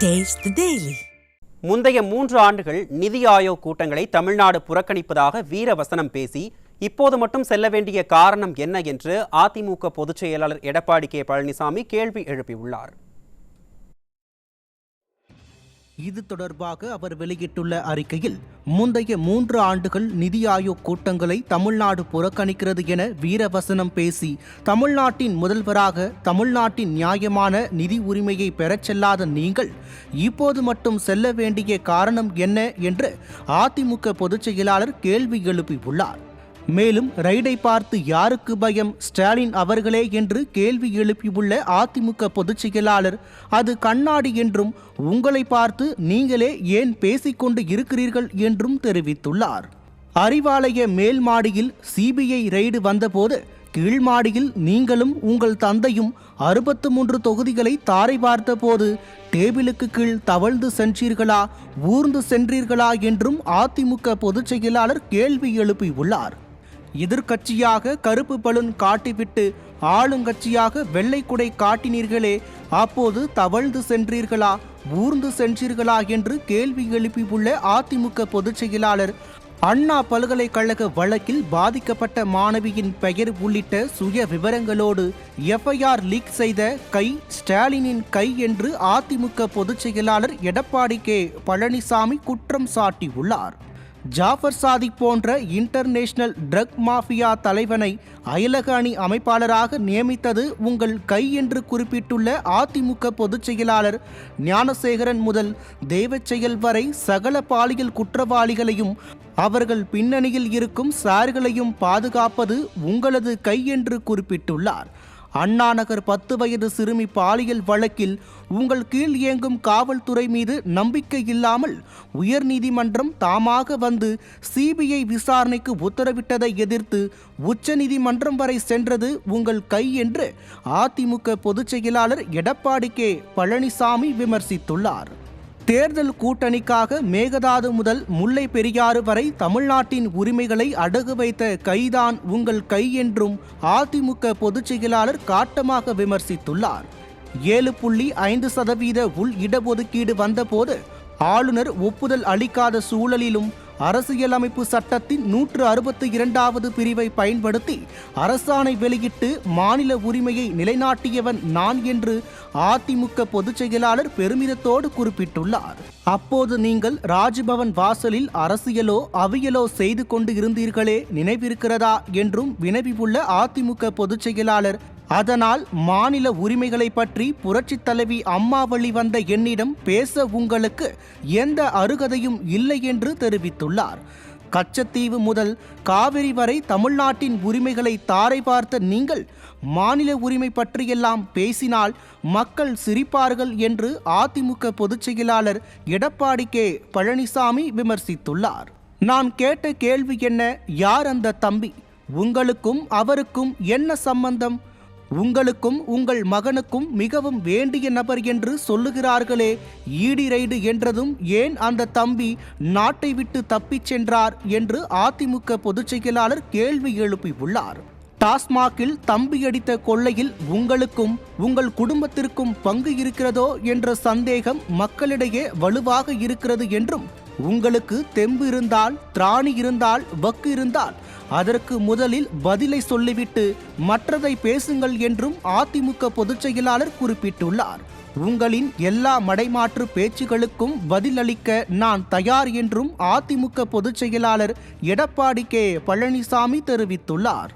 Taste the Daily. முந்தைய 3 ஆண்டுகள் நிதி ஆயோக் கூட்டங்களை தமிழ்நாடு புறக்கணிப்பதாக வீரவசனம் பேசி இப்போது மட்டும் செல்ல வேண்டிய காரணம் என்ன என்று அதிமுக பொதுச் செயலாளர் எடப்பாடி கே பழனிசாமி கேள்வி எழுப்பியுள்ளார். இது தொடர்பாக அவர் வெளியிட்டுள்ள அறிக்கையில், முந்தைய 3 ஆண்டுகள் நிதி ஆயோக் கூட்டங்களை தமிழ்நாடு புறக்கணிக்கிறது என வீரவசனம் பேசி தமிழ்நாட்டின் முதல்வராக தமிழ்நாட்டின் நியாயமான நிதி உரிமையை பெறச் செல்லாத நீங்கள் இப்போது மட்டும் செல்ல வேண்டிய காரணம் என்ன என்று அதிமுக பொதுச் செயலாளர் கேள்வி எழுப்பியுள்ளார். மேலும் ரைடை பார்த்து யாருக்கு பயம், ஸ்டாலின் அவர்களே என்று கேள்வி எழுப்பியுள்ள அதிமுக பொதுச் செயலாளர், அது கண்ணாடி என்றும் உங்களை பார்த்து நீங்களே ஏன் பேசிக்கொண்டு இருக்கிறீர்கள் என்றும் தெரிவித்துள்ளார். அறிவாலய மேல் மாடியில் சிபிஐ ரைடு வந்தபோது கீழ்மாடியில் நீங்களும் உங்கள் தந்தையும் 63 தொகுதிகளை தாரை பார்த்த போது டேபிளுக்கு கீழ் தவழ்ந்து சென்றீர்களா, ஊர்ந்து சென்றீர்களா என்றும் அதிமுக பொதுச் செயலாளர் கேள்வி எழுப்பியுள்ளார். எதிர்க்கட்சியாக கருப்பு பலூன் காட்டிவிட்டு ஆளுங்கட்சியாக வெள்ளை குடை காட்டினீர்களே, அப்போது தவழ்ந்து சென்றீர்களா, ஊர்ந்து சென்றீர்களா என்று கேள்வி எழுப்பியுள்ள அதிமுக பொதுச் செயலாளர், அண்ணா பல்கலைக்கழக வழக்கில் பாதிக்கப்பட்ட மாணவியின் பெயர் உள்ளிட்ட சுய விவரங்களோடு எஃப்ஐஆர் லீக் செய்த கை ஸ்டாலினின் கை என்று அதிமுக பொதுச் செயலாளர் எடப்பாடி கே பழனிசாமி குற்றம் சாட்டியுள்ளார். ஜாஃபர் சாதிக் போன்ற இன்டர்நேஷனல் ட்ரக் மாஃபியா தலைவனை அயலக அணி அமைப்பாளராக நியமித்தது உங்கள் கை என்று குறிப்பிட்டுள்ள அதிமுக பொதுச் செயலாளர், ஞானசேகரன் முதல் தேவச்செயல் வரை சகல பாலியல் குற்றவாளிகளையும் அவர்கள் பின்னணியில் இருக்கும் சார்களையும் பாதுகாப்பது உங்களது கை என்று குறிப்பிட்டுள்ளார். அண்ணாநகர் 10 வயது சிறுமி பாலியல் வழக்கில் உங்கள் கீழ் இயங்கும் காவல்துறை மீது நம்பிக்கை இல்லாமல் உயர்நீதிமன்றம் தாமாக வந்து சிபிஐ விசாரணைக்கு உத்தரவிட்டதை எதிர்த்து உச்சநீதிமன்றம் வரை சென்றது உங்கள் கை என்று அதிமுக பொதுச் செயலாளர் எடப்பாடி கே பழனிசாமி விமர்சித்துள்ளார். தேர்தல் கூட்டணிக்காக மேகதாது முதல் முல்லை பெரியாறு வரை தமிழ்நாட்டின் உரிமைகளை அடகு வைத்த கைதான் உங்கள் கை என்றும் அதிமுக பொதுச் செயலாளர் காட்டமாக விமர்சித்துள்ளார். 7.5% உள் இடஒதுக்கீடு வந்தபோது ஆளுநர் ஒப்புதல் அளிக்காத சூழலிலும் அரசியலமைப்பு சட்டத்தின் 162வது பிரிவை பயன்படுத்தி அரசாணை வெளியிட்டு மாநில உரிமையை நிலைநாட்டியவன் நான் என்று அதிமுக பொதுச் செயலாளர் பெருமிதத்தோடு குறிப்பிட்டுள்ளார். அப்போது நீங்கள் ராஜ்பவன் வாசலில் அரசியலோ அவியலோ செய்து கொண்டு இருந்தீர்களே, நினைவிருக்கிறதா என்றும் வினவியுள்ள அதிமுக பொதுச் செயலாளர், அதனால் மாநில உரிமைகளை பற்றி புரட்சித் தலைவி அம்மா வழி வந்த என்னிடம் பேச உங்களுக்கு எந்த அருகதையும் இல்லை என்று தெரிவித்துள்ளார். கச்சத்தீவு முதல் காவிரி வரை தமிழ்நாட்டின் உரிமைகளை தாரை பார்த்த நீங்கள் மாநில உரிமை பற்றியெல்லாம் பேசினால் மக்கள் சிரிப்பார்கள் என்று அதிமுக பொதுச் செயலாளர் எடப்பாடி கே பழனிசாமி விமர்சித்துள்ளார். நான் கேட்ட கேள்வி என்ன, யார் அந்த தம்பி, உங்களுக்கும் அவருக்கும் என்ன சம்பந்தம், உங்களுக்கும் உங்கள் மகனுக்கும் மிகவும் வேண்டிய நபர் என்று சொல்லுகிறார்களே, ஈடி ரைடு என்றதும் ஏன் அந்த தம்பி நாட்டை விட்டு தப்பிச் சென்றார் என்று அதிமுக பொதுச் செயலாளர் கேள்வி எழுப்பியுள்ளார். டாஸ்மாகில் தம்பி அடித்த கொள்ளையில் உங்களுக்கும் உங்கள் குடும்பத்திற்கும் பங்கு இருக்கிறதோ என்ற சந்தேகம் மக்களிடையே வலுவாக இருக்கிறது என்றும், உங்களுக்கு தெம்பு இருந்தால், திராணி இருந்தால், வக்கு இருந்தால் அதற்கு முதலில் பதிலை சொல்லிவிட்டு மற்றதை பேசுங்கள் என்றும் அதிமுக பொதுச் செயலாளர் குறிப்பிட்டுள்ளார். உங்களின் எல்லா மடைமாற்று பேச்சுகளுக்கும் பதிலளிக்க நான் தயார் என்றும் அதிமுக பொதுச் செயலாளர் எடப்பாடி கே பழனிசாமி தெரிவித்துள்ளார்.